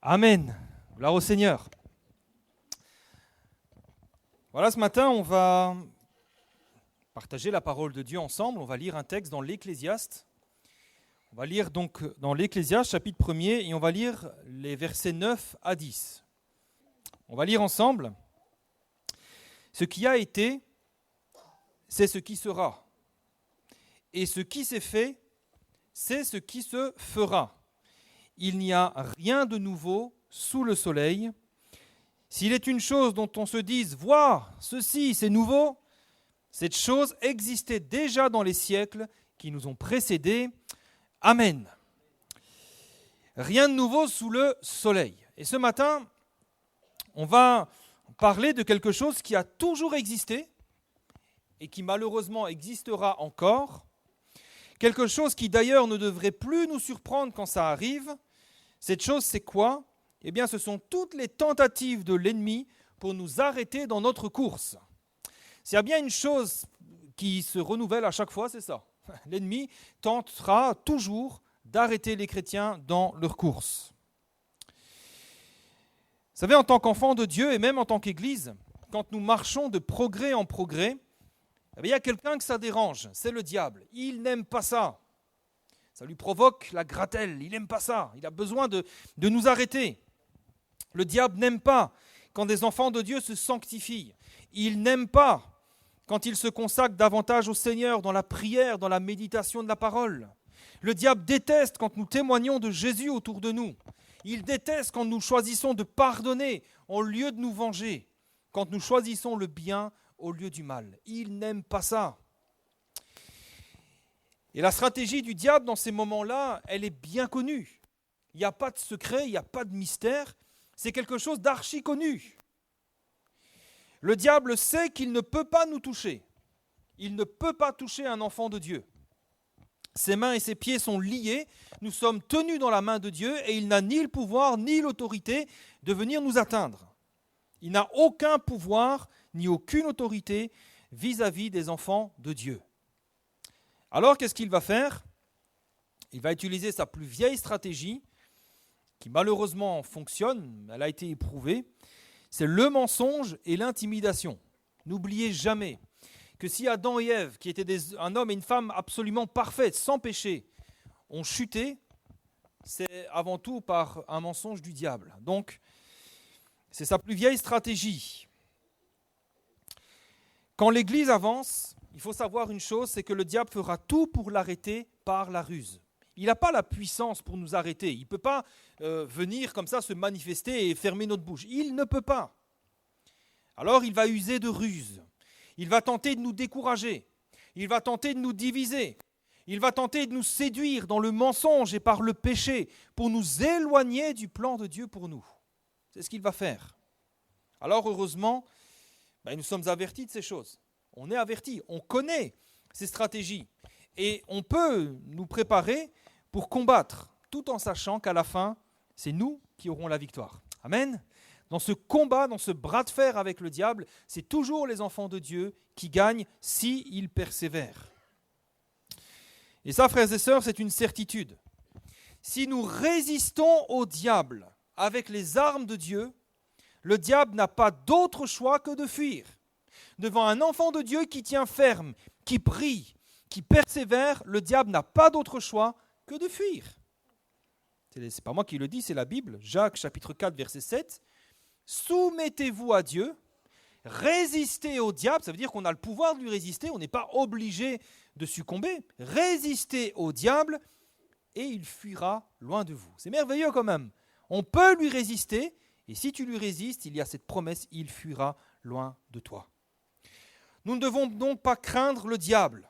Amen. Gloire au Seigneur. Voilà, ce matin, on va partager la parole de Dieu ensemble. On va lire un texte dans l'Ecclésiaste. On va lire donc dans l'Ecclésiaste, chapitre 1er, et on va lire les versets 9 à 10. On va lire ensemble. Ce qui a été, c'est ce qui sera. Et ce qui s'est fait, c'est ce qui se fera. Il n'y a rien de nouveau sous le soleil. S'il est une chose dont on se dise « Vois, ceci, c'est nouveau », cette chose existait déjà dans les siècles qui nous ont précédés. Amen. Rien de nouveau sous le soleil. Et ce matin, on va parler de quelque chose qui a toujours existé et qui malheureusement existera encore. Quelque chose qui d'ailleurs ne devrait plus nous surprendre quand ça arrive. Cette chose, c'est quoi ? Eh bien, ce sont toutes les tentatives de l'ennemi pour nous arrêter dans notre course. S'il y a bien une chose qui se renouvelle à chaque fois, c'est ça. L'ennemi tentera toujours d'arrêter les chrétiens dans leur course. Vous savez, en tant qu'enfants de Dieu et même en tant qu'Église, quand nous marchons de progrès en progrès, il y a quelqu'un que ça dérange, c'est le diable. Il n'aime pas ça. Ça lui provoque la gratelle, il n'aime pas ça. Il a besoin de nous arrêter. Le diable n'aime pas quand des enfants de Dieu se sanctifient. Il n'aime pas quand ils se consacrent davantage au Seigneur dans la prière, dans la méditation de la parole. Le diable déteste quand nous témoignons de Jésus autour de nous. Il déteste quand nous choisissons de pardonner au lieu de nous venger, quand nous choisissons le bien au lieu du mal. Il n'aime pas ça. Et la stratégie du diable dans ces moments-là, elle est bien connue. Il n'y a pas de secret, il n'y a pas de mystère. C'est quelque chose d'archi connu. Le diable sait qu'il ne peut pas nous toucher. Il ne peut pas toucher un enfant de Dieu. Ses mains et ses pieds sont liés. Nous sommes tenus dans la main de Dieu et il n'a ni le pouvoir ni l'autorité de venir nous atteindre. Il n'a aucun pouvoir ni aucune autorité vis-à-vis des enfants de Dieu. Alors, qu'est-ce qu'il va faire ? Il va utiliser sa plus vieille stratégie, qui malheureusement fonctionne, elle a été éprouvée, c'est le mensonge et l'intimidation. N'oubliez jamais que si Adam et Ève, qui étaient un homme et une femme absolument parfaits, sans péché, ont chuté, c'est avant tout par un mensonge du diable. Donc, c'est sa plus vieille stratégie. Quand l'Église avance, il faut savoir une chose, c'est que le diable fera tout pour l'arrêter par la ruse. Il n'a pas la puissance pour nous arrêter. Il ne peut pas venir comme ça se manifester et fermer notre bouche. Il ne peut pas. Alors il va user de ruse. Il va tenter de nous décourager. Il va tenter de nous diviser. Il va tenter de nous séduire dans le mensonge et par le péché pour nous éloigner du plan de Dieu pour nous. C'est ce qu'il va faire. Alors heureusement, nous sommes avertis de ces choses. On est avertis, on connaît ces stratégies et on peut nous préparer pour combattre tout en sachant qu'à la fin, c'est nous qui aurons la victoire. Amen. Dans ce combat, dans ce bras de fer avec le diable, c'est toujours les enfants de Dieu qui gagnent s'ils persévèrent. Et ça, frères et sœurs, c'est une certitude. Si nous résistons au diable avec les armes de Dieu, le diable n'a pas d'autre choix que de fuir. Devant un enfant de Dieu qui tient ferme, qui prie, qui persévère, le diable n'a pas d'autre choix que de fuir. C'est pas moi qui le dis, c'est la Bible. Jacques chapitre 4 verset 7. Soumettez-vous à Dieu, résistez au diable, ça veut dire qu'on a le pouvoir de lui résister, on n'est pas obligé de succomber. Résistez au diable et il fuira loin de vous. C'est merveilleux quand même. On peut lui résister et si tu lui résistes, il y a cette promesse, il fuira loin de toi. Nous ne devons donc pas craindre le diable.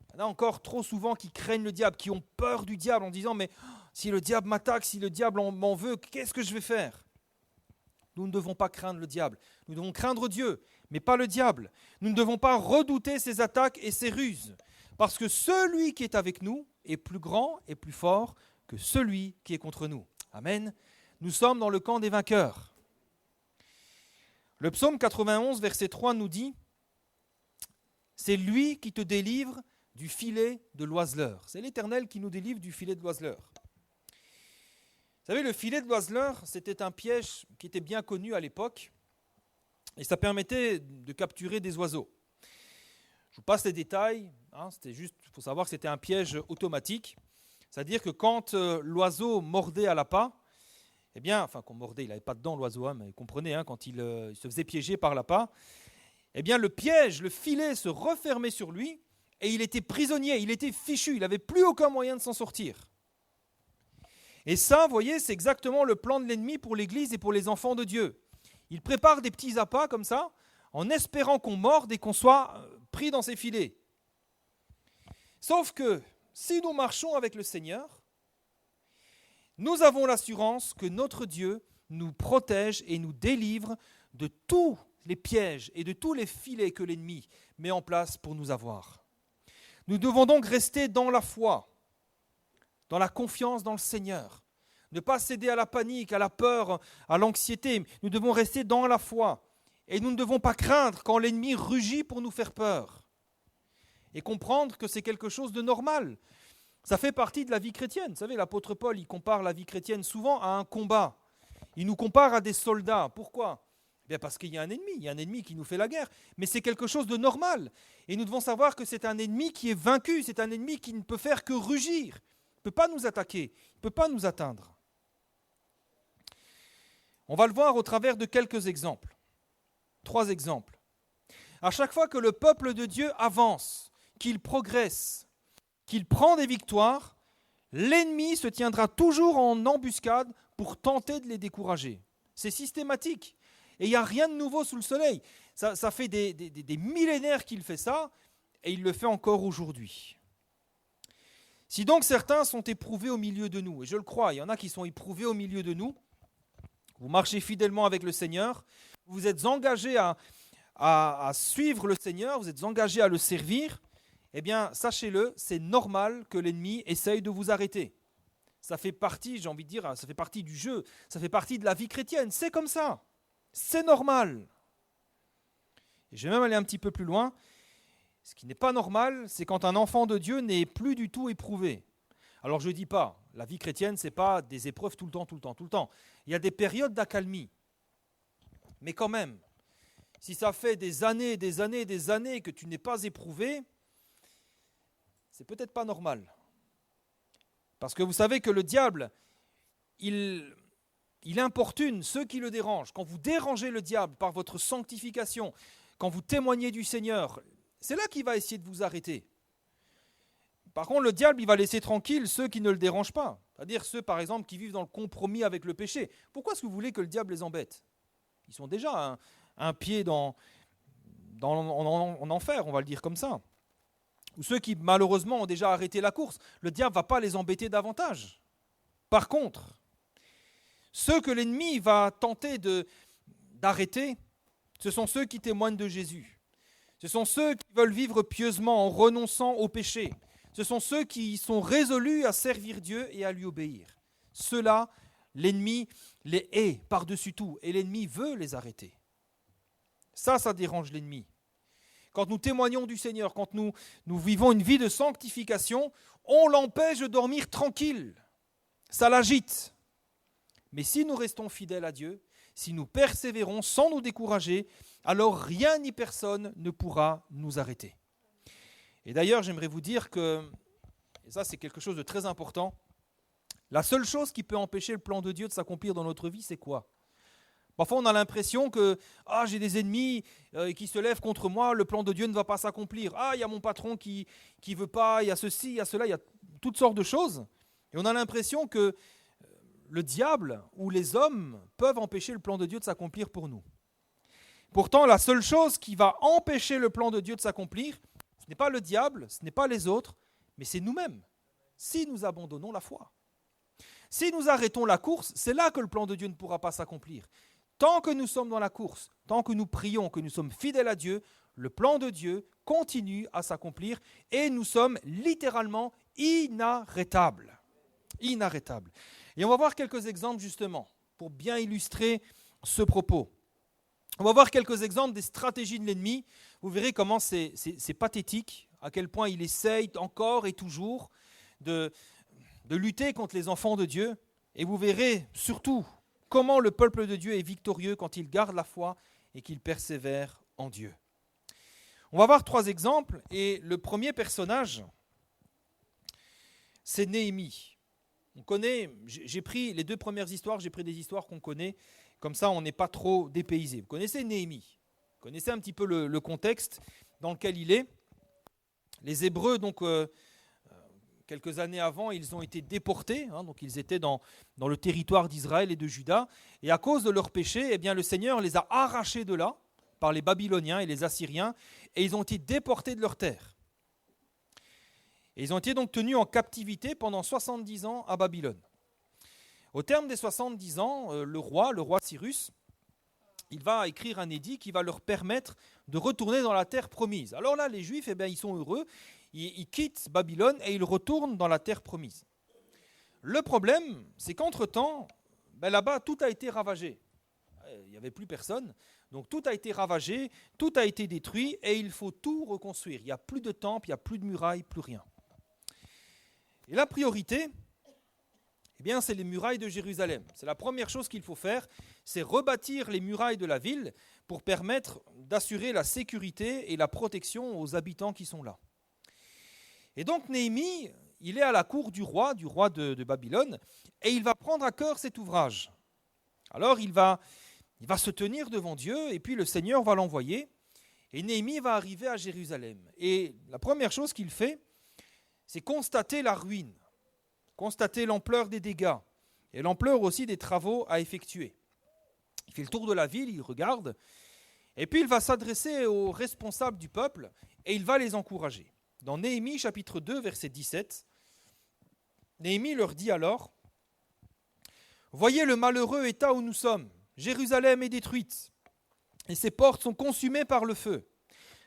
Il y en a encore trop souvent qui craignent le diable, qui ont peur du diable en disant « mais si le diable m'attaque, si le diable m'en veut, qu'est-ce que je vais faire ?» Nous ne devons pas craindre le diable. Nous devons craindre Dieu, mais pas le diable. Nous ne devons pas redouter ses attaques et ses ruses, parce que celui qui est avec nous est plus grand et plus fort que celui qui est contre nous. Amen. Nous sommes dans le camp des vainqueurs. Le psaume 91, verset 3 nous dit « C'est lui qui te délivre du filet de l'oiseleur. » C'est l'Éternel qui nous délivre du filet de l'oiseleur. Vous savez, le filet de l'oiseleur, c'était un piège qui était bien connu à l'époque et ça permettait de capturer des oiseaux. Je vous passe les détails, c'était juste, il faut savoir que c'était un piège automatique, c'est-à-dire que quand l'oiseau mordait à l'appât, eh bien, enfin qu'on mordait, il n'avait pas de dents l'oiseau, mais vous comprenez, quand il se faisait piéger par l'appât, eh bien le piège, le filet se refermait sur lui et il était prisonnier, il était fichu, il n'avait plus aucun moyen de s'en sortir. Et ça, vous voyez, c'est exactement le plan de l'ennemi pour l'Église et pour les enfants de Dieu. Il prépare des petits appâts comme ça, en espérant qu'on morde et qu'on soit pris dans ses filets. Sauf que si nous marchons avec le Seigneur, nous avons l'assurance que notre Dieu nous protège et nous délivre de tous les pièges et de tous les filets que l'ennemi met en place pour nous avoir. Nous devons donc rester dans la foi, dans la confiance dans le Seigneur. Ne pas céder à la panique, à la peur, à l'anxiété. Nous devons rester dans la foi. Et nous ne devons pas craindre quand l'ennemi rugit pour nous faire peur. Et comprendre que c'est quelque chose de normal. Ça fait partie de la vie chrétienne. Vous savez, l'apôtre Paul, il compare la vie chrétienne souvent à un combat. Il nous compare à des soldats. Pourquoi ? Bien parce qu'il y a un ennemi qui nous fait la guerre. Mais c'est quelque chose de normal. Et nous devons savoir que c'est un ennemi qui est vaincu. C'est un ennemi qui ne peut faire que rugir. Il ne peut pas nous attaquer. Il ne peut pas nous atteindre. On va le voir au travers de quelques exemples. 3 exemples. À chaque fois que le peuple de Dieu avance, qu'il progresse, qu'il prend des victoires, l'ennemi se tiendra toujours en embuscade pour tenter de les décourager. C'est systématique. Et il n'y a rien de nouveau sous le soleil. Ça fait des millénaires qu'il fait ça, et il le fait encore aujourd'hui. Si donc certains sont éprouvés au milieu de nous, et je le crois, il y en a qui sont éprouvés au milieu de nous, vous marchez fidèlement avec le Seigneur, vous êtes engagés à suivre le Seigneur, vous êtes engagés à le servir, eh bien, sachez-le, c'est normal que l'ennemi essaye de vous arrêter. Ça fait partie, j'ai envie de dire, ça fait partie du jeu, ça fait partie de la vie chrétienne, c'est comme ça, c'est normal. Et je vais même aller un petit peu plus loin. Ce qui n'est pas normal, c'est quand un enfant de Dieu n'est plus du tout éprouvé. Alors je ne dis pas, la vie chrétienne, ce n'est pas des épreuves tout le temps. Il y a des périodes d'accalmie. Mais quand même, si ça fait des années que tu n'es pas éprouvé, c'est peut-être pas normal. Parce que vous savez que le diable, il importune ceux qui le dérangent. Quand vous dérangez le diable par votre sanctification, quand vous témoignez du Seigneur, c'est là qu'il va essayer de vous arrêter. Par contre, le diable, il va laisser tranquille ceux qui ne le dérangent pas. C'est-à-dire ceux, par exemple, qui vivent dans le compromis avec le péché. Pourquoi est-ce que vous voulez que le diable les embête ? Ils sont déjà un pied en enfer, on va le dire comme ça. Ou ceux qui, malheureusement, ont déjà arrêté la course. Le diable ne va pas les embêter davantage. Par contre, ceux que l'ennemi va tenter d'arrêter, ce sont ceux qui témoignent de Jésus. Ce sont ceux qui veulent vivre pieusement en renonçant au péché. Ce sont ceux qui sont résolus à servir Dieu et à lui obéir. Ceux-là, l'ennemi les hait par-dessus tout et l'ennemi veut les arrêter. Ça dérange l'ennemi. Quand nous témoignons du Seigneur, quand nous vivons une vie de sanctification, on l'empêche de dormir tranquille. Ça l'agite. Mais si nous restons fidèles à Dieu, si nous persévérons sans nous décourager, alors rien ni personne ne pourra nous arrêter. Et d'ailleurs, j'aimerais vous dire que, et ça c'est quelque chose de très important, la seule chose qui peut empêcher le plan de Dieu de s'accomplir dans notre vie, c'est quoi ? Parfois on a l'impression que j'ai des ennemis qui se lèvent contre moi, le plan de Dieu ne va pas s'accomplir. Il y a mon patron qui ne veut pas, il y a ceci, il y a cela, il y a toutes sortes de choses. Et on a l'impression que le diable ou les hommes peuvent empêcher le plan de Dieu de s'accomplir pour nous. Pourtant, la seule chose qui va empêcher le plan de Dieu de s'accomplir, ce n'est pas le diable, ce n'est pas les autres, mais c'est nous-mêmes, si nous abandonnons la foi. Si nous arrêtons la course, c'est là que le plan de Dieu ne pourra pas s'accomplir. Tant que nous sommes dans la course, tant que nous prions, que nous sommes fidèles à Dieu, le plan de Dieu continue à s'accomplir et nous sommes littéralement inarrêtables. Inarrêtables. Et on va voir quelques exemples justement pour bien illustrer ce propos. On va voir quelques exemples des stratégies de l'ennemi. Vous verrez comment c'est pathétique, à quel point il essaye encore et toujours de lutter contre les enfants de Dieu. Et vous verrez surtout comment le peuple de Dieu est victorieux quand il garde la foi et qu'il persévère en Dieu. On va voir 3 exemples, et le premier personnage, c'est Néhémie. On connaît, j'ai pris les 2 premières histoires, j'ai pris des histoires qu'on connaît, comme ça on n'est pas trop dépaysé. Vous connaissez Néhémie, vous connaissez un petit peu le contexte dans lequel il est. Les Hébreux, donc, quelques années avant, ils ont été déportés, donc ils étaient dans le territoire d'Israël et de Juda, et à cause de leurs péchés, eh bien, le Seigneur les a arrachés de là, par les Babyloniens et les Assyriens, et ils ont été déportés de leur terre. Et ils ont été donc tenus en captivité pendant 70 ans à Babylone. Au terme des 70 ans, le roi Cyrus, il va écrire un édit qui va leur permettre de retourner dans la terre promise. Alors là, les Juifs, ils sont heureux, ils quittent Babylone et ils retournent dans la terre promise. Le problème, c'est qu'entre-temps, là-bas, tout a été ravagé. Il n'y avait plus personne, donc tout a été ravagé, tout a été détruit et il faut tout reconstruire. Il n'y a plus de temple, il n'y a plus de murailles, plus rien. Et la priorité, c'est les murailles de Jérusalem. C'est la première chose qu'il faut faire, c'est rebâtir les murailles de la ville pour permettre d'assurer la sécurité et la protection aux habitants qui sont là. Et donc Néhémie, il est à la cour du roi de Babylone, et il va prendre à cœur cet ouvrage. Alors il va se tenir devant Dieu, et puis le Seigneur va l'envoyer, et Néhémie va arriver à Jérusalem. Et la première chose qu'il fait, c'est constater la ruine, constater l'ampleur des dégâts, et l'ampleur aussi des travaux à effectuer. Il fait le tour de la ville, il regarde, et puis il va s'adresser aux responsables du peuple, et il va les encourager. Dans Néhémie chapitre 2, verset 17, Néhémie leur dit alors : « Voyez le malheureux état où nous sommes. Jérusalem est détruite, et ses portes sont consumées par le feu.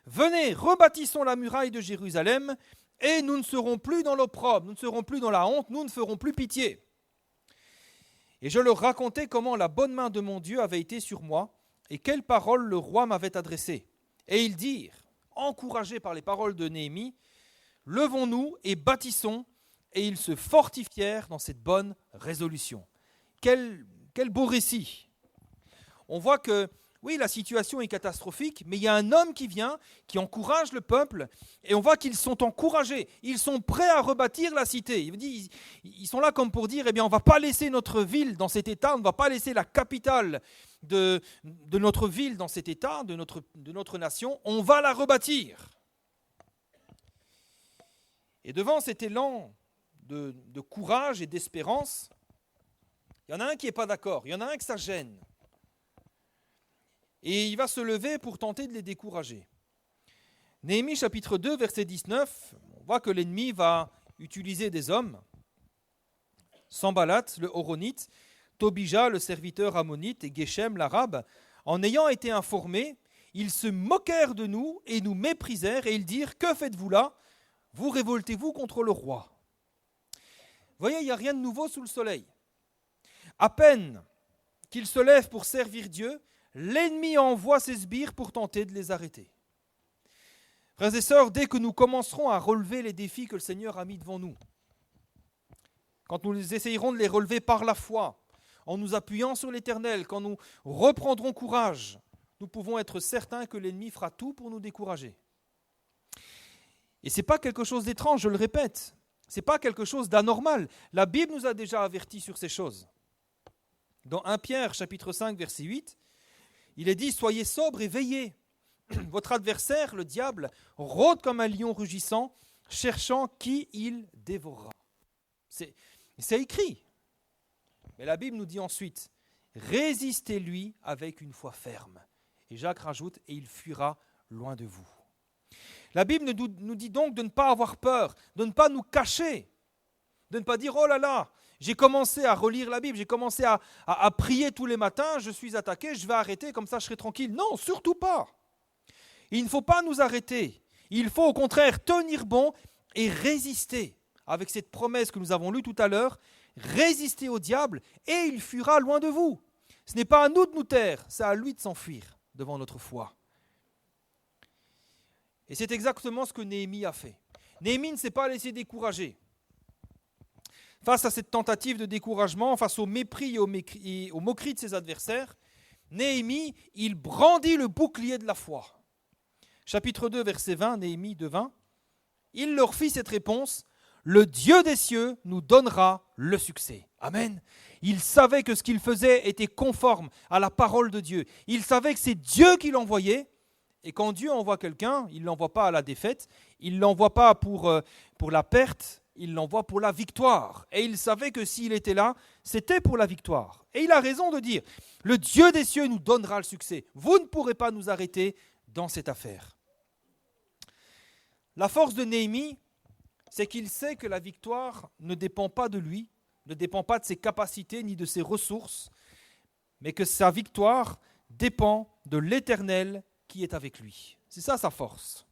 Venez, rebâtissons la muraille de Jérusalem, et nous ne serons plus dans l'opprobre, nous ne serons plus dans la honte, nous ne ferons plus pitié. » Et je leur racontai comment la bonne main de mon Dieu avait été sur moi, et quelles paroles le roi m'avait adressées. Et ils dirent, encouragés par les paroles de Néhémie, « Levons-nous et bâtissons », et ils se fortifièrent dans cette bonne résolution. Quel beau récit. On voit que, oui, la situation est catastrophique, mais il y a un homme qui vient, qui encourage le peuple, et on voit qu'ils sont encouragés, ils sont prêts à rebâtir la cité. Ils sont là comme pour dire, on ne va pas laisser notre ville dans cet état, on ne va pas laisser la capitale de notre ville dans cet état, de notre nation, on va la rebâtir. Et devant cet élan de courage et d'espérance, il y en a un qui n'est pas d'accord, il y en a un que ça gêne. Et il va se lever pour tenter de les décourager. Néhémie chapitre 2, verset 19, on voit que l'ennemi va utiliser des hommes, Sanballat, le Horonite, Tobija, le serviteur ammonite, et Geshem, l'arabe. En ayant été informés, ils se moquèrent de nous et nous méprisèrent, et ils dirent : « Que faites-vous là ? Vous révoltez-vous contre le roi ?» Vous voyez, il n'y a rien de nouveau sous le soleil. À peine qu'ils se lèvent pour servir Dieu, l'ennemi envoie ses sbires pour tenter de les arrêter. Frères et sœurs, dès que nous commencerons à relever les défis que le Seigneur a mis devant nous, quand nous essayerons de les relever par la foi, en nous appuyant sur l'Éternel, quand nous reprendrons courage, nous pouvons être certains que l'ennemi fera tout pour nous décourager. Et ce n'est pas quelque chose d'étrange, je le répète, ce n'est pas quelque chose d'anormal. La Bible nous a déjà avertis sur ces choses. Dans 1 Pierre chapitre 5, verset 8, il est dit : « Soyez sobres et veillez. Votre adversaire, le diable, rôde comme un lion rugissant, cherchant qui il dévorera. » C'est écrit. Mais la Bible nous dit ensuite : « Résistez-lui avec une foi ferme. » Et Jacques rajoute : « Et il fuira loin de vous. » La Bible nous dit donc de ne pas avoir peur, de ne pas nous cacher, de ne pas dire « Oh là là, j'ai commencé à relire la Bible, j'ai commencé à prier tous les matins, je suis attaqué, je vais arrêter, comme ça je serai tranquille. » Non, surtout pas. Il ne faut pas nous arrêter. Il faut au contraire tenir bon et résister avec cette promesse que nous avons lue tout à l'heure. Résistez au diable et il fuira loin de vous. Ce n'est pas à nous de nous taire, c'est à lui de s'enfuir devant notre foi. Et c'est exactement ce que Néhémie a fait. Néhémie ne s'est pas laissé décourager. face à cette tentative de découragement, face au mépris et aux moqueries de ses adversaires, Néhémie, il brandit le bouclier de la foi. Chapitre 2, verset 20, Néhémie 2, 20. Il leur fit cette réponse: le Dieu des cieux nous donnera le succès. Amen. Il savait que ce qu'il faisait était conforme à la parole de Dieu. Il savait que c'est Dieu qui l'envoyait. Et quand Dieu envoie quelqu'un, il ne l'envoie pas à la défaite, il ne l'envoie pas pour la perte, il l'envoie pour la victoire. Et il savait que s'il était là, c'était pour la victoire. Et il a raison de dire: le Dieu des cieux nous donnera le succès. Vous ne pourrez pas nous arrêter dans cette affaire. La force de Néhémie, c'est qu'il sait que la victoire ne dépend pas de lui, ne dépend pas de ses capacités ni de ses ressources, mais que sa victoire dépend de l'Éternel qui est avec lui. C'est ça sa force.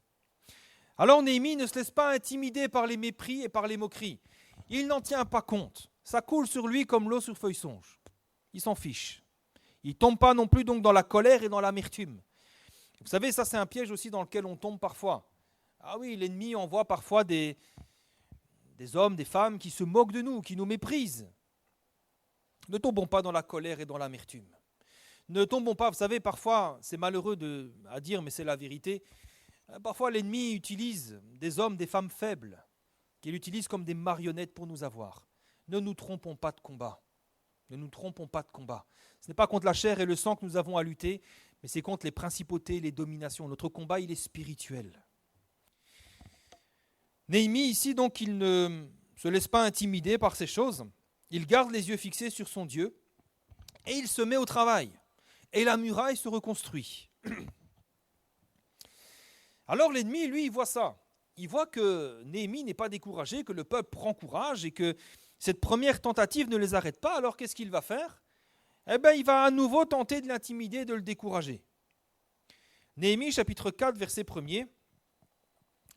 Alors Néhémie ne se laisse pas intimider par les mépris et par les moqueries. Il n'en tient pas compte. Ça coule sur lui comme l'eau sur feuille songe. Il s'en fiche. Il ne tombe pas non plus donc dans la colère et dans l'amertume. Vous savez, ça c'est un piège aussi dans lequel on tombe parfois. Ah oui, l'ennemi envoie parfois des hommes, des femmes qui se moquent de nous, qui nous méprisent. Ne tombons pas dans la colère et dans l'amertume. Ne tombons pas, vous savez, parfois, c'est malheureux à dire, mais c'est la vérité. Parfois, l'ennemi utilise des hommes, des femmes faibles, qu'il utilise comme des marionnettes pour nous avoir. Ne nous trompons pas de combat. Ne nous trompons pas de combat. Ce n'est pas contre la chair et le sang que nous avons à lutter, mais c'est contre les principautés, les dominations. Notre combat, il est spirituel. Néhémie, ici, donc, il ne se laisse pas intimider par ces choses. Il garde les yeux fixés sur son Dieu et il se met au travail. Et la muraille se reconstruit. Alors l'ennemi, lui, il voit ça. Il voit que Néhémie n'est pas découragé, que le peuple prend courage et que cette première tentative ne les arrête pas. Alors qu'est-ce qu'il va faire ? Eh bien, il va à nouveau tenter de l'intimider, de le décourager. Néhémie, chapitre 4, verset 1er.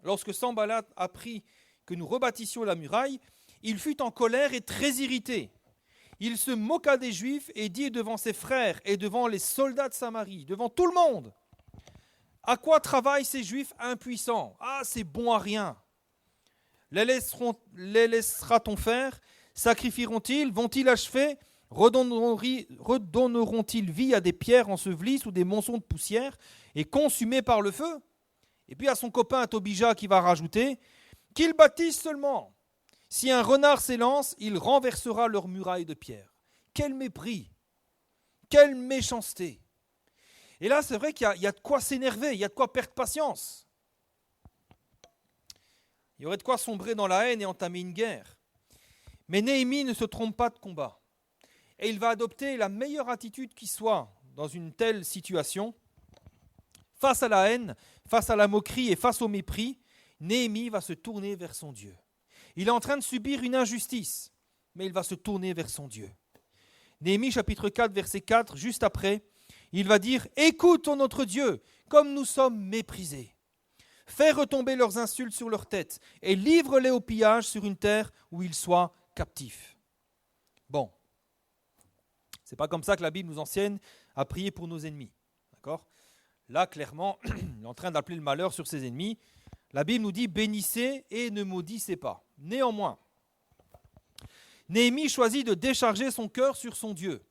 Lorsque Sanballat apprit que nous rebâtissions la muraille, il fut en colère et très irrité. Il se moqua des Juifs et dit devant ses frères et devant les soldats de Samarie, devant tout le monde: à quoi travaillent ces Juifs impuissants ? Ah, c'est bon à rien. Les laissera-t-on faire ? Sacrifieront-ils ? Vont-ils achever ? Redonneront-ils vie à des pierres ensevelies sous des monceaux de poussière et consumées par le feu ? Et puis à son copain Tobija qui va rajouter: qu'ils bâtissent seulement. Si un renard s'élance, il renversera leurs murailles de pierre. Quel mépris, quelle méchanceté. Et là, c'est vrai qu'il y a de quoi s'énerver, il y a de quoi perdre patience. Il y aurait de quoi sombrer dans la haine et entamer une guerre. Mais Néhémie ne se trompe pas de combat. Et il va adopter la meilleure attitude qui soit dans une telle situation. Face à la haine, face à la moquerie et face au mépris, Néhémie va se tourner vers son Dieu. Il est en train de subir une injustice, mais il va se tourner vers son Dieu. Néhémie chapitre 4, verset 4, juste après, il va dire: écoute, ô notre Dieu, comme nous sommes méprisés. Fais retomber leurs insultes sur leur tête et livre-les au pillage sur une terre où ils soient captifs. Bon, c'est pas comme ça que la Bible nous enseigne à prier pour nos ennemis. D'accord ? Là, clairement, il est en train d'appeler le malheur sur ses ennemis. La Bible nous dit: bénissez et ne maudissez pas. Néanmoins, Néhémie choisit de décharger son cœur sur son Dieu.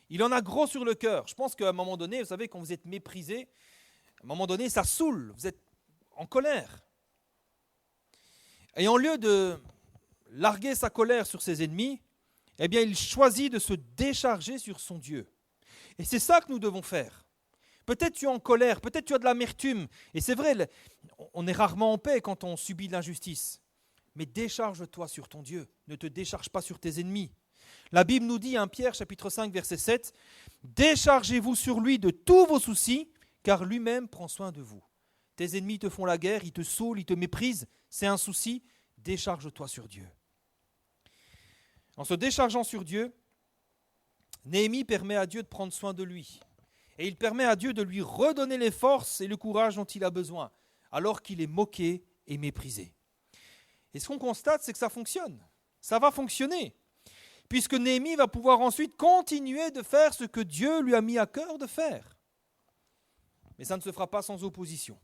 Il en a gros sur le cœur. Je pense qu'à un moment donné, vous savez, quand vous êtes méprisé, à un moment donné, ça saoule. Vous êtes en colère. Et en lieu de larguer sa colère sur ses ennemis, eh bien, il choisit de se décharger sur son Dieu. Et c'est ça que nous devons faire. Peut-être tu es en colère, peut-être tu as de l'amertume. Et c'est vrai, on est rarement en paix quand on subit de l'injustice. Mais décharge-toi sur ton Dieu. Ne te décharge pas sur tes ennemis. La Bible nous dit, 1 Pierre, chapitre 5, verset 7, « Déchargez-vous sur lui de tous vos soucis, car lui-même prend soin de vous. » Tes ennemis te font la guerre, ils te saoulent, ils te méprisent. C'est un souci, décharge-toi sur Dieu. En se déchargeant sur Dieu, Néhémie permet à Dieu de prendre soin de lui. Et il permet à Dieu de lui redonner les forces et le courage dont il a besoin, alors qu'il est moqué et méprisé. Et ce qu'on constate, c'est que ça fonctionne. Ça va fonctionner. Puisque Néhémie va pouvoir ensuite continuer de faire ce que Dieu lui a mis à cœur de faire. Mais ça ne se fera pas sans opposition.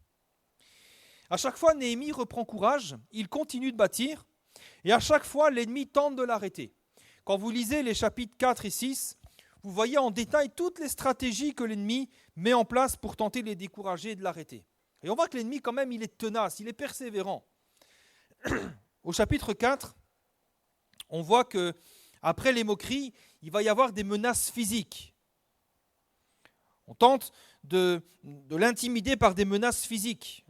À chaque fois, Néhémie reprend courage, il continue de bâtir, Et à chaque fois, l'ennemi tente de l'arrêter. Quand vous lisez les chapitres 4 et 6, vous voyez en détail toutes les stratégies que l'ennemi met en place pour tenter de les décourager et de l'arrêter. Et on voit que l'ennemi, quand même, il est tenace, il est persévérant. Au chapitre 4, on voit que après les moqueries, il va y avoir des menaces physiques. On tente de l'intimider par des menaces physiques.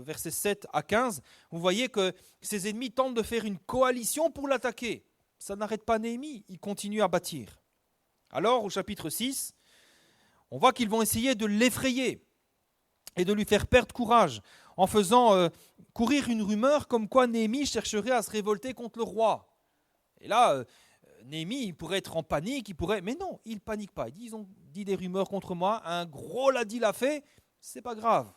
Versets 7 à 15, vous voyez que ses ennemis tentent de faire une coalition pour l'attaquer. Ça n'arrête pas Néhémie, il continue à bâtir. Alors, au chapitre 6, on voit qu'ils vont essayer de l'effrayer et de lui faire perdre courage en faisant courir une rumeur comme quoi Néhémie chercherait à se révolter contre le roi. Et là, Néhémie, il pourrait être en panique, mais non, il ne panique pas. Il dit, ils ont dit des rumeurs contre moi, un gros l'a fait, c'est pas grave.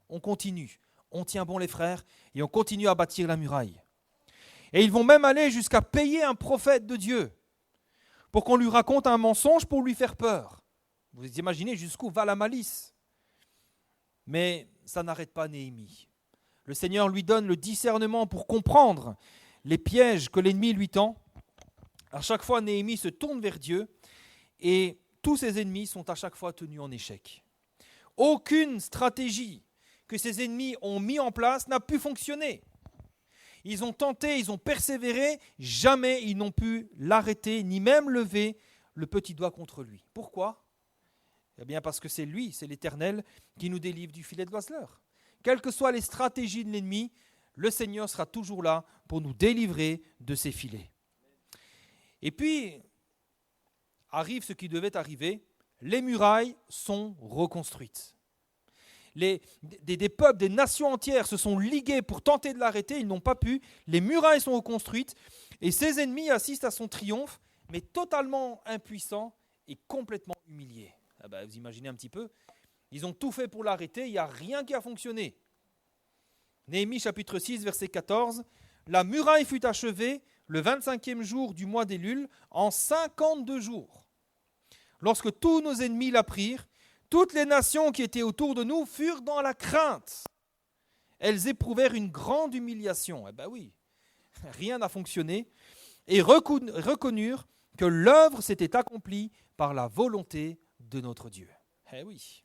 On continue, on tient bon les frères et on continue à bâtir la muraille. Et ils vont même aller jusqu'à payer un prophète de Dieu pour qu'on lui raconte un mensonge pour lui faire peur. Vous imaginez jusqu'où va la malice. Mais ça n'arrête pas Néhémie. Le Seigneur lui donne le discernement pour comprendre les pièges que l'ennemi lui tend. À chaque fois, Néhémie se tourne vers Dieu et tous ses ennemis sont à chaque fois tenus en échec. Aucune stratégie que ses ennemis ont mis en place n'a pu fonctionner. Ils ont tenté, ils ont persévéré, jamais ils n'ont pu l'arrêter, ni même lever le petit doigt contre lui. Pourquoi ? Eh bien parce que c'est lui, c'est l'Éternel qui nous délivre du filet de l'oiseleur. Quelles que soient les stratégies de l'ennemi, le Seigneur sera toujours là pour nous délivrer de ses filets. Et puis, arrive ce qui devait arriver, les murailles sont reconstruites. Des peuples, des nations entières se sont ligués pour tenter de l'arrêter, ils n'ont pas pu, les murailles sont reconstruites, et ses ennemis assistent à son triomphe, mais totalement impuissants et complètement humiliés. Vous imaginez un petit peu, ils ont tout fait pour l'arrêter, il n'y a rien qui a fonctionné. Néhémie chapitre 6, verset 14, « La muraille fut achevée le 25e jour du mois d'Élul en 52 jours. Lorsque tous nos ennemis la prirent, toutes les nations qui étaient autour de nous furent dans la crainte. Elles éprouvèrent une grande humiliation. » Oui, rien n'a fonctionné. Et reconnurent que l'œuvre s'était accomplie par la volonté de notre Dieu. Oui.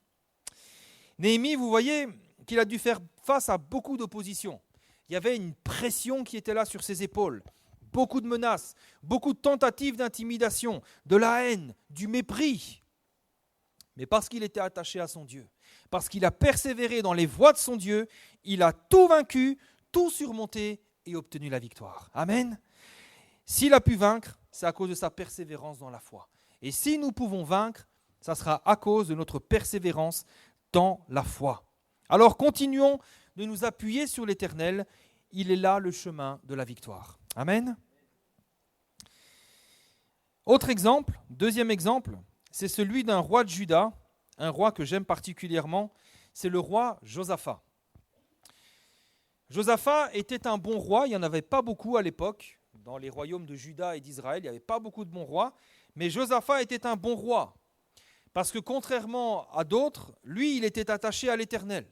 Néhémie, vous voyez qu'il a dû faire face à beaucoup d'opposition. Il y avait une pression qui était là sur ses épaules. Beaucoup de menaces, beaucoup de tentatives d'intimidation, de la haine, du mépris. Mais parce qu'il était attaché à son Dieu, parce qu'il a persévéré dans les voies de son Dieu, il a tout vaincu, tout surmonté et obtenu la victoire. Amen. S'il a pu vaincre, c'est à cause de sa persévérance dans la foi. Et si nous pouvons vaincre, ça sera à cause de notre persévérance dans la foi. Alors continuons de nous appuyer sur l'Éternel. Il est là le chemin de la victoire. Amen. Autre exemple, deuxième exemple, c'est celui d'un roi de Juda, un roi que j'aime particulièrement, c'est le roi Josaphat. Josaphat était un bon roi, il n'y en avait pas beaucoup à l'époque, dans les royaumes de Juda et d'Israël, il n'y avait pas beaucoup de bons rois, mais Josaphat était un bon roi, parce que contrairement à d'autres, lui, il était attaché à l'Éternel.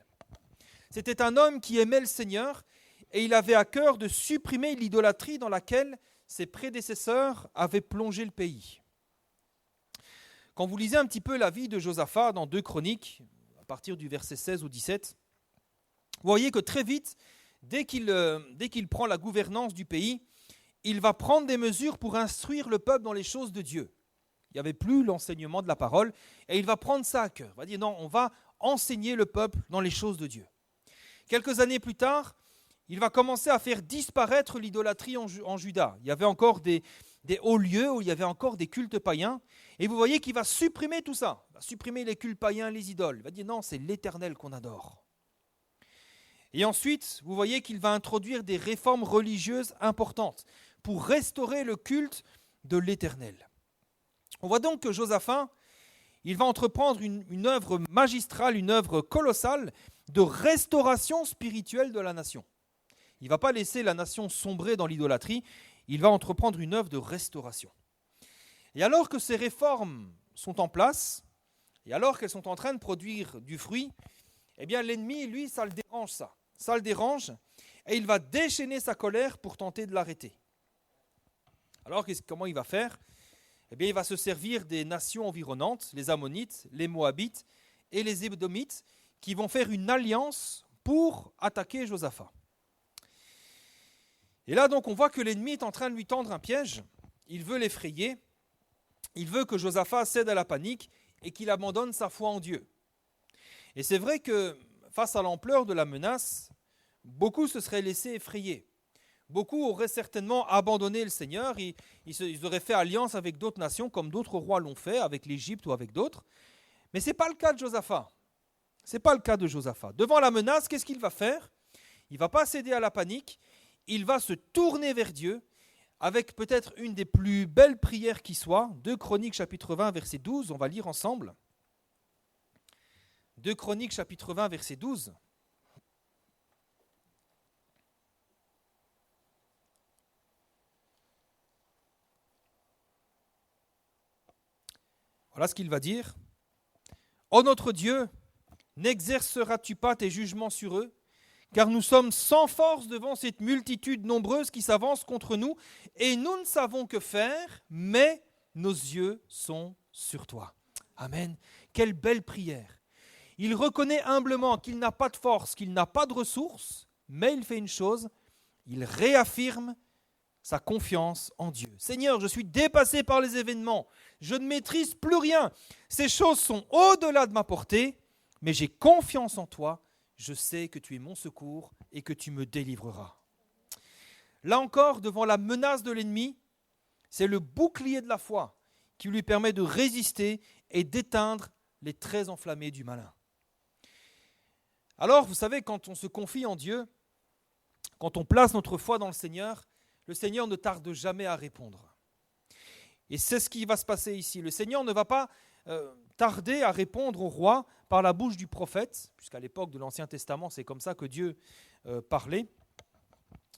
C'était un homme qui aimait le Seigneur, et il avait à cœur de supprimer l'idolâtrie dans laquelle ses prédécesseurs avaient plongé le pays. Quand vous lisez un petit peu la vie de Josaphat dans 2 Chroniques, à partir du verset 16 au 17, vous voyez que très vite, dès qu'il prend la gouvernance du pays, il va prendre des mesures pour instruire le peuple dans les choses de Dieu. Il n'y avait plus l'enseignement de la parole, et il va prendre ça à cœur. Il va dire non, on va enseigner le peuple dans les choses de Dieu. Quelques années plus tard, il va commencer à faire disparaître l'idolâtrie en Juda. Il y avait encore des hauts lieux où il y avait encore des cultes païens. Et vous voyez qu'il va supprimer tout ça. Il va supprimer les cultes païens, les idoles. Il va dire non, c'est l'Éternel qu'on adore. Et ensuite, vous voyez qu'il va introduire des réformes religieuses importantes pour restaurer le culte de l'Éternel. On voit donc que Josaphat, il va entreprendre une œuvre magistrale, une œuvre colossale de restauration spirituelle de la nation. Il ne va pas laisser la nation sombrer dans l'idolâtrie, il va entreprendre une œuvre de restauration. Et alors que ces réformes sont en place, et alors qu'elles sont en train de produire du fruit, eh bien l'ennemi, lui, ça le dérange, et il va déchaîner sa colère pour tenter de l'arrêter. Alors comment il va faire? Eh bien, il va se servir des nations environnantes, les Ammonites, les Moabites et les Édomites, qui vont faire une alliance pour attaquer Josaphat. Et là, donc, on voit que l'ennemi est en train de lui tendre un piège. Il veut l'effrayer. Il veut que Josaphat cède à la panique et qu'il abandonne sa foi en Dieu. Et c'est vrai que face à l'ampleur de la menace, beaucoup se seraient laissés effrayer. Beaucoup auraient certainement abandonné le Seigneur. Ils auraient fait alliance avec d'autres nations, comme d'autres rois l'ont fait, avec l'Égypte ou avec d'autres. Mais ce n'est pas le cas de Josaphat. Ce n'est pas le cas de Josaphat. Devant la menace, qu'est-ce qu'il va faire? Il ne va pas céder à la panique. Il va se tourner vers Dieu avec peut-être une des plus belles prières qui soit. 2 Chroniques chapitre 20 verset 12, on va lire ensemble. 2 Chroniques chapitre 20 verset 12. Voilà ce qu'il va dire. Ô notre Dieu, n'exerceras-tu pas tes jugements sur eux? Car nous sommes sans force devant cette multitude nombreuse qui s'avance contre nous, et nous ne savons que faire, mais nos yeux sont sur toi. Amen. Quelle belle prière. Il reconnaît humblement qu'il n'a pas de force, qu'il n'a pas de ressources, mais il fait une chose, il réaffirme sa confiance en Dieu. Seigneur, je suis dépassé par les événements, je ne maîtrise plus rien. Ces choses sont au-delà de ma portée, mais j'ai confiance en toi. Je sais que tu es mon secours et que tu me délivreras. Là encore, devant la menace de l'ennemi, c'est le bouclier de la foi qui lui permet de résister et d'éteindre les traits enflammés du malin. Alors, vous savez, quand on se confie en Dieu, quand on place notre foi dans le Seigneur ne tarde jamais à répondre. Et c'est ce qui va se passer ici. Le Seigneur ne va pas tarder à répondre au roi par la bouche du prophète, puisqu'à l'époque de l'Ancien Testament, c'est comme ça que Dieu parlait.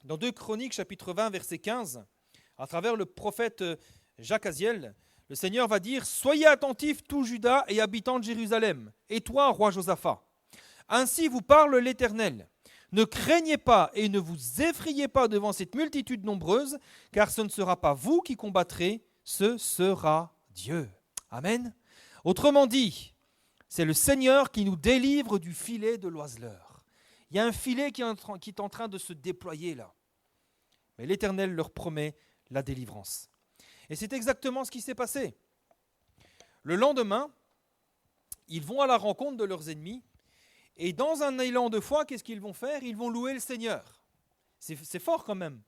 Dans 2 Chroniques, chapitre 20, verset 15, à travers le prophète Jacaziel, le Seigneur va dire « Soyez attentifs, tout Juda et habitants de Jérusalem, et toi, roi Josaphat. Ainsi vous parle l'Éternel. Ne craignez pas et ne vous effrayez pas devant cette multitude nombreuse, car ce ne sera pas vous qui combattrez, ce sera Dieu. » Amen. Autrement dit, c'est le Seigneur qui nous délivre du filet de l'oiseleur. Il y a un filet qui est en train de se déployer là. Mais l'Éternel leur promet la délivrance. Et c'est exactement ce qui s'est passé. Le lendemain, ils vont à la rencontre de leurs ennemis et dans un élan de foi, qu'est-ce qu'ils vont faire? Ils vont louer le Seigneur. C'est fort quand même.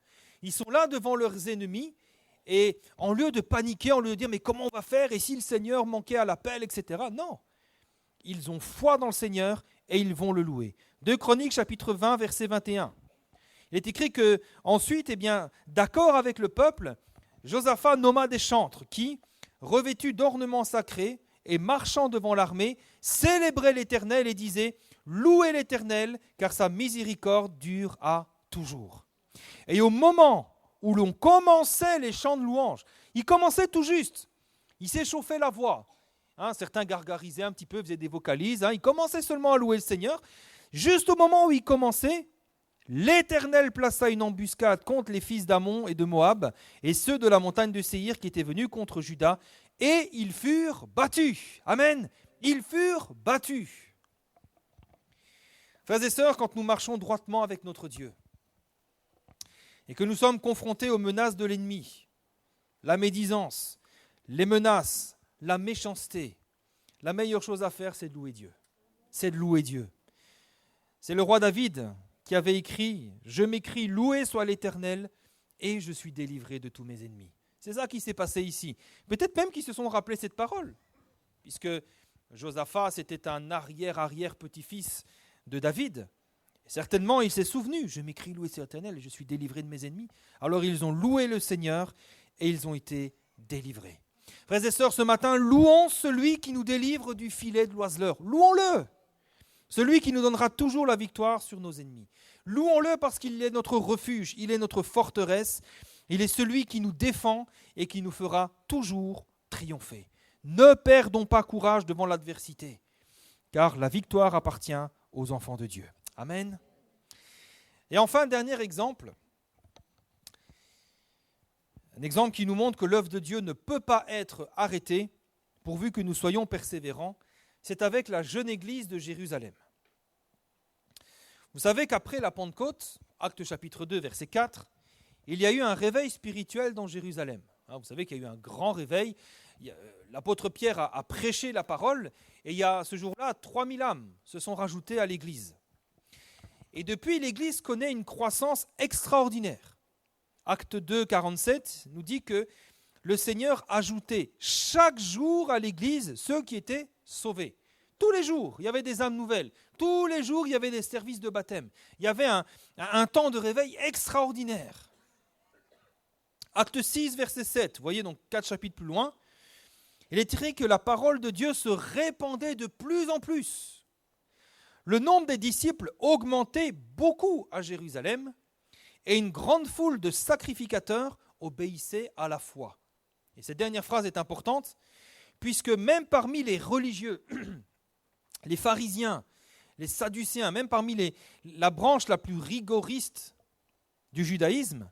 Ils sont là devant leurs ennemis et en lieu de paniquer, en lieu de dire mais comment on va faire et si le Seigneur manquait à l'appel, etc. Non. Ils ont foi dans le Seigneur et ils vont le louer. 2 Chroniques chapitre 20 verset 21. Il est écrit que ensuite, d'accord avec le peuple, Josaphat nomma des chantres qui, revêtus d'ornements sacrés et marchant devant l'armée, célébraient l'Éternel et disaient « Louez l'Éternel, car sa miséricorde dure à toujours. » Et au moment où l'on commençait les chants de louange, ils commençaient tout juste, ils s'échauffaient la voix. Certains gargarisaient un petit peu, faisaient des vocalises, ils commençaient seulement à louer le Seigneur. Juste au moment où ils commençaient, l'Éternel plaça une embuscade contre les fils d'Ammon et de Moab et ceux de la montagne de Séhir qui étaient venus contre Juda et ils furent battus. Amen. Ils furent battus. Frères et sœurs, quand nous marchons droitement avec notre Dieu et que nous sommes confrontés aux menaces de l'ennemi, la médisance, les menaces, la méchanceté, la meilleure chose à faire, c'est de louer Dieu. C'est de louer Dieu. C'est le roi David qui avait écrit « Je m'écris, loué soit l'Éternel, et je suis délivré de tous mes ennemis. » C'est ça qui s'est passé ici. Peut-être même qu'ils se sont rappelés cette parole, puisque Josaphat, c'était un arrière-petit-fils de David. Et certainement, il s'est souvenu « Je m'écris, loué soit l'Éternel, et je suis délivré de mes ennemis. » Alors ils ont loué le Seigneur, et ils ont été délivrés. Frères et sœurs, ce matin, louons celui qui nous délivre du filet de l'oiseleur. Louons-le! Celui qui nous donnera toujours la victoire sur nos ennemis. Louons-le parce qu'il est notre refuge, il est notre forteresse, il est celui qui nous défend et qui nous fera toujours triompher. Ne perdons pas courage devant l'adversité, car la victoire appartient aux enfants de Dieu. Amen. Et enfin, dernier exemple. Un exemple qui nous montre que l'œuvre de Dieu ne peut pas être arrêtée pourvu que nous soyons persévérants, c'est avec la jeune église de Jérusalem. Vous savez qu'après la Pentecôte, Actes chapitre 2, verset 4, il y a eu un réveil spirituel dans Jérusalem. Vous savez qu'il y a eu un grand réveil. L'apôtre Pierre a prêché la parole et il y a ce jour-là, 3000 âmes se sont rajoutées à l'église. Et depuis, l'église connaît une croissance extraordinaire. Acte 2, 47 nous dit que le Seigneur ajoutait chaque jour à l'église ceux qui étaient sauvés. Tous les jours, il y avait des âmes nouvelles. Tous les jours, il y avait des services de baptême. Il y avait un temps de réveil extraordinaire. Acte 6, verset 7, vous voyez donc 4 chapitres plus loin, il est écrit que la parole de Dieu se répandait de plus en plus. Le nombre des disciples augmentait beaucoup à Jérusalem et une grande foule de sacrificateurs obéissait à la foi. Et cette dernière phrase est importante, puisque même parmi les religieux, les pharisiens, les sadducéens, même parmi la branche la plus rigoriste du judaïsme,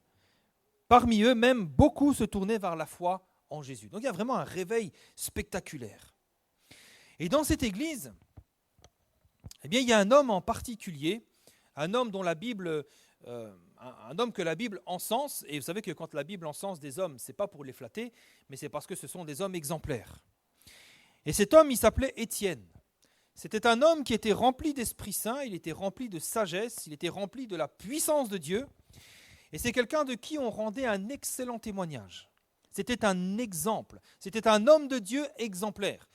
parmi eux, même beaucoup se tournaient vers la foi en Jésus. Donc il y a vraiment un réveil spectaculaire. Et dans cette église, eh bien, il y a un homme en particulier, un homme dont la Bible, un homme que la Bible encense. Et vous savez que quand la Bible encense des hommes, ce n'est pas pour les flatter, mais c'est parce que ce sont des hommes exemplaires. Et cet homme, il s'appelait Étienne. C'était un homme qui était rempli d'Esprit Saint, il était rempli de sagesse, il était rempli de la puissance de Dieu. Et c'est quelqu'un de qui on rendait un excellent témoignage. C'était un exemple, c'était un homme de Dieu exemplaire.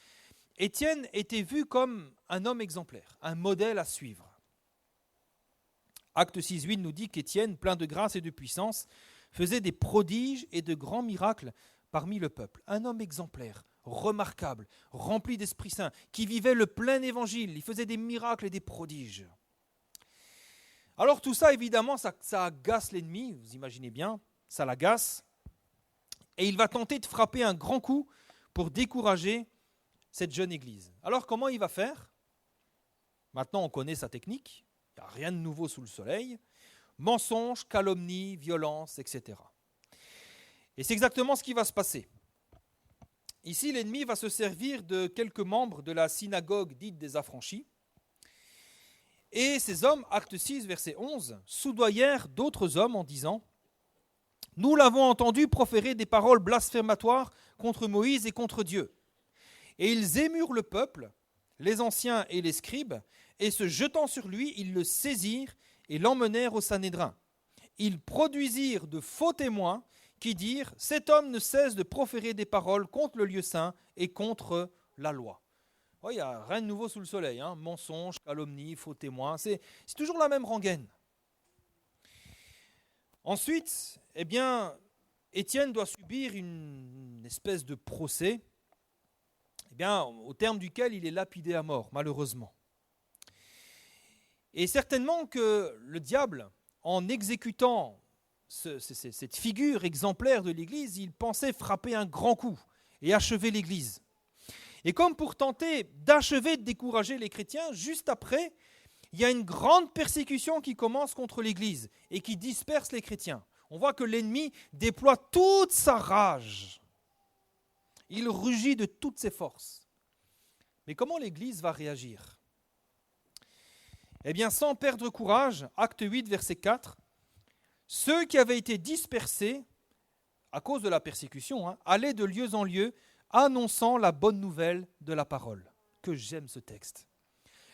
Étienne était vu comme un homme exemplaire, un modèle à suivre. Acte 6.8 nous dit qu'Étienne, plein de grâce et de puissance, faisait des prodiges et de grands miracles parmi le peuple. Un homme exemplaire, remarquable, rempli d'Esprit Saint, qui vivait le plein évangile, il faisait des miracles et des prodiges. Alors tout ça, évidemment, ça agace l'ennemi, vous imaginez bien, ça l'agace, et il va tenter de frapper un grand coup pour décourager cette jeune église. Alors comment il va faire ? Maintenant, on connaît sa technique, il n'y a rien de nouveau sous le soleil, mensonges, calomnies, violence, etc. Et c'est exactement ce qui va se passer. Ici, l'ennemi va se servir de quelques membres de la synagogue dite des affranchis. Et ces hommes, acte 6, verset 11, soudoyèrent d'autres hommes en disant « Nous l'avons entendu proférer des paroles blasphématoires contre Moïse et contre Dieu. » Et ils émurent le peuple, les anciens et les scribes, et se jetant sur lui, ils le saisirent et l'emmenèrent au Sanhédrin. Ils produisirent de faux témoins qui dirent « Cet homme ne cesse de proférer des paroles contre le lieu saint et contre la loi. » Il n'y a rien de nouveau sous le soleil, mensonges, calomnies, faux témoins, c'est toujours la même rengaine. Ensuite, eh bien, Étienne doit subir une espèce de procès, eh bien, au terme duquel il est lapidé à mort, malheureusement. Et certainement que le diable, en exécutant cette figure exemplaire de l'Église, il pensait frapper un grand coup et achever l'Église. Et comme pour tenter d'achever de décourager les chrétiens, juste après, il y a une grande persécution qui commence contre l'Église et qui disperse les chrétiens. On voit que l'ennemi déploie toute sa rage. Il rugit de toutes ses forces. Mais comment l'Église va réagir ? Eh bien, sans perdre courage, acte 8, verset 4, ceux qui avaient été dispersés à cause de la persécution allaient de lieu en lieu, annonçant la bonne nouvelle de la parole. Que j'aime ce texte.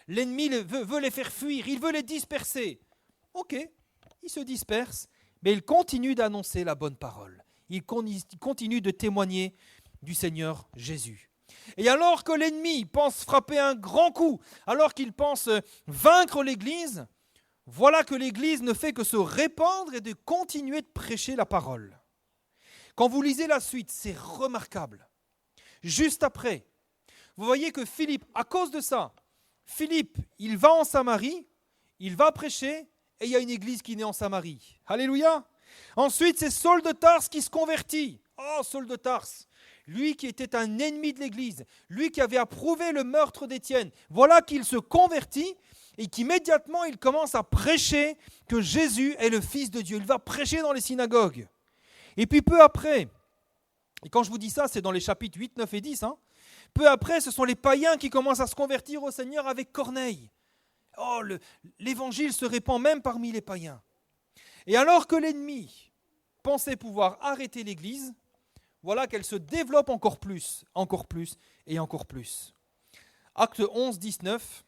L'ennemi veut les faire fuir, il veut les disperser. Ok, ils se dispersent, mais il continue d'annoncer la bonne parole. Il continue de témoigner du Seigneur Jésus. Et alors que l'ennemi pense frapper un grand coup, alors qu'il pense vaincre l'Église, voilà que l'Église ne fait que se répandre et de continuer de prêcher la parole. Quand vous lisez la suite, c'est remarquable. Juste après, vous voyez que Philippe, à cause de ça, Philippe, il va en Samarie, il va prêcher et il y a une église qui naît en Samarie. Alléluia. Ensuite, c'est Saul de Tarse qui se convertit. Oh, Saul de Tarse, lui qui était un ennemi de l'église, lui qui avait approuvé le meurtre d'Étienne. Voilà qu'il se convertit et qu'immédiatement, il commence à prêcher que Jésus est le Fils de Dieu. Il va prêcher dans les synagogues. Et puis peu après, et quand je vous dis ça, c'est dans les chapitres 8, 9 et 10, peu après, ce sont les païens qui commencent à se convertir au Seigneur avec Corneille. Oh, l'évangile se répand même parmi les païens. Et alors que l'ennemi pensait pouvoir arrêter l'Église, voilà qu'elle se développe encore plus et encore plus. Acte 11, 19.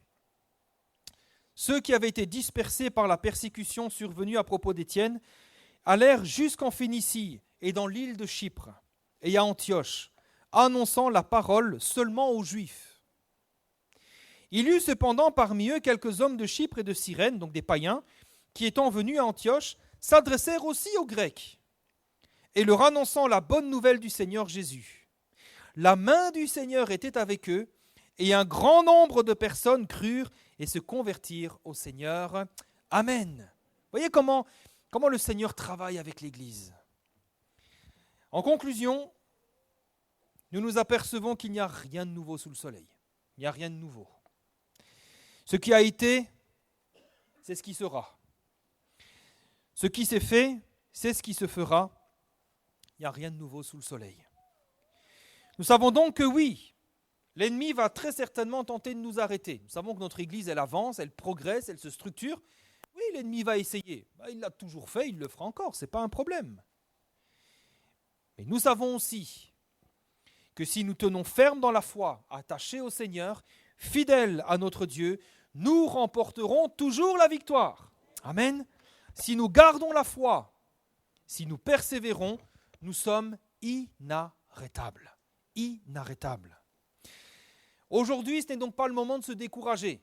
Ceux qui avaient été dispersés par la persécution survenue à propos d'Étienne allèrent jusqu'en Phénicie et dans l'île de Chypre et à Antioche, annonçant la parole seulement aux Juifs. Il y eut cependant parmi eux quelques hommes de Chypre et de Cyrène, donc des païens, qui étant venus à Antioche, s'adressèrent aussi aux Grecs et leur annonçant la bonne nouvelle du Seigneur Jésus. La main du Seigneur était avec eux et un grand nombre de personnes crurent et se convertirent au Seigneur. Amen. Voyez comment le Seigneur travaille avec l'Église. En conclusion, nous nous apercevons qu'il n'y a rien de nouveau sous le soleil. Il n'y a rien de nouveau. Ce qui a été, c'est ce qui sera. Ce qui s'est fait, c'est ce qui se fera. Il n'y a rien de nouveau sous le soleil. Nous savons donc que oui, l'ennemi va très certainement tenter de nous arrêter. Nous savons que notre Église, elle avance, elle progresse, elle se structure. Oui, l'ennemi va essayer. Il l'a toujours fait, il le fera encore, ce n'est pas un problème. Mais nous savons aussi que si nous tenons ferme dans la foi, attachés au Seigneur, fidèles à notre Dieu, nous remporterons toujours la victoire. Amen. Si nous gardons la foi, si nous persévérons, nous sommes inarrêtables. Inarrêtables. Aujourd'hui, ce n'est donc pas le moment de se décourager.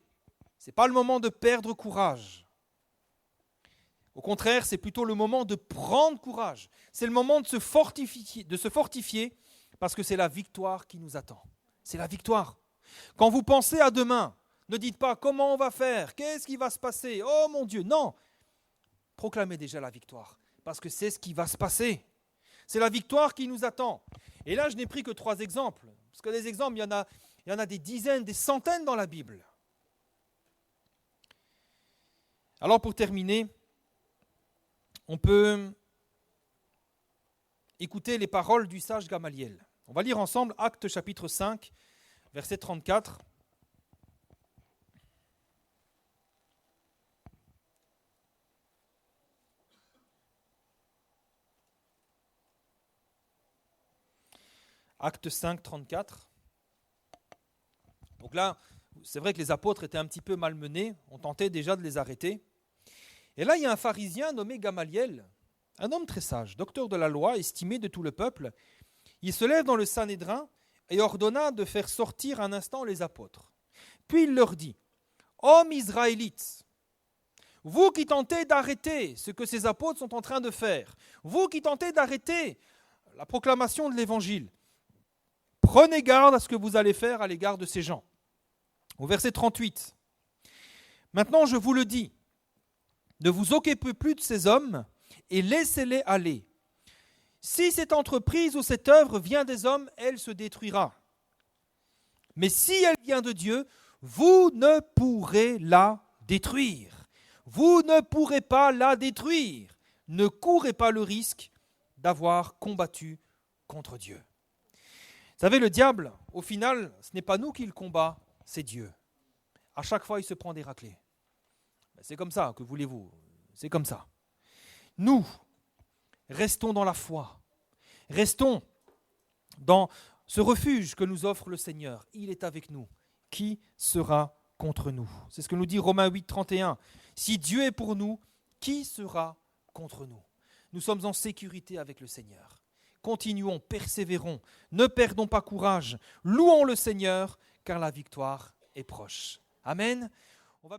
Ce n'est pas le moment de perdre courage. Au contraire, c'est plutôt le moment de prendre courage. C'est le moment de se fortifier parce que c'est la victoire qui nous attend. C'est la victoire. Quand vous pensez à demain, ne dites pas comment on va faire, qu'est-ce qui va se passer, oh mon Dieu, non. Proclamez déjà la victoire parce que c'est ce qui va se passer. C'est la victoire qui nous attend. Et là, je n'ai pris que 3 exemples. Parce que des exemples, il y en a des dizaines, des centaines dans la Bible. Alors pour terminer, on peut écouter les paroles du sage Gamaliel. On va lire ensemble Actes chapitre 5, verset 34. Acte 5, 34. Donc là, c'est vrai que les apôtres étaient un petit peu malmenés, on tentait déjà de les arrêter. Et là, il y a un pharisien nommé Gamaliel, un homme très sage, docteur de la loi, estimé de tout le peuple. Il se lève dans le Sanhédrin et ordonna de faire sortir un instant les apôtres. Puis il leur dit, « Hommes israélites, vous qui tentez d'arrêter ce que ces apôtres sont en train de faire, vous qui tentez d'arrêter la proclamation de l'Évangile, prenez garde à ce que vous allez faire à l'égard de ces gens. » Au verset 38, « Maintenant je vous le dis, ne vous occupez plus de ces hommes et laissez-les aller. Si cette entreprise ou cette œuvre vient des hommes, elle se détruira. Mais si elle vient de Dieu, vous ne pourrez la détruire. Vous ne pourrez pas la détruire. Ne courez pas le risque d'avoir combattu contre Dieu. » Vous savez, le diable, au final, ce n'est pas nous qui le combat, c'est Dieu. À chaque fois, il se prend des raclées. C'est comme ça, que voulez-vous? C'est comme ça. Nous, restons dans la foi. Restons dans ce refuge que nous offre le Seigneur. Il est avec nous. Qui sera contre nous? C'est ce que nous dit Romains 8, 31. Si Dieu est pour nous, qui sera contre nous? Nous sommes en sécurité avec le Seigneur. Continuons, persévérons, ne perdons pas courage. Louons le Seigneur, car la victoire est proche. Amen. On va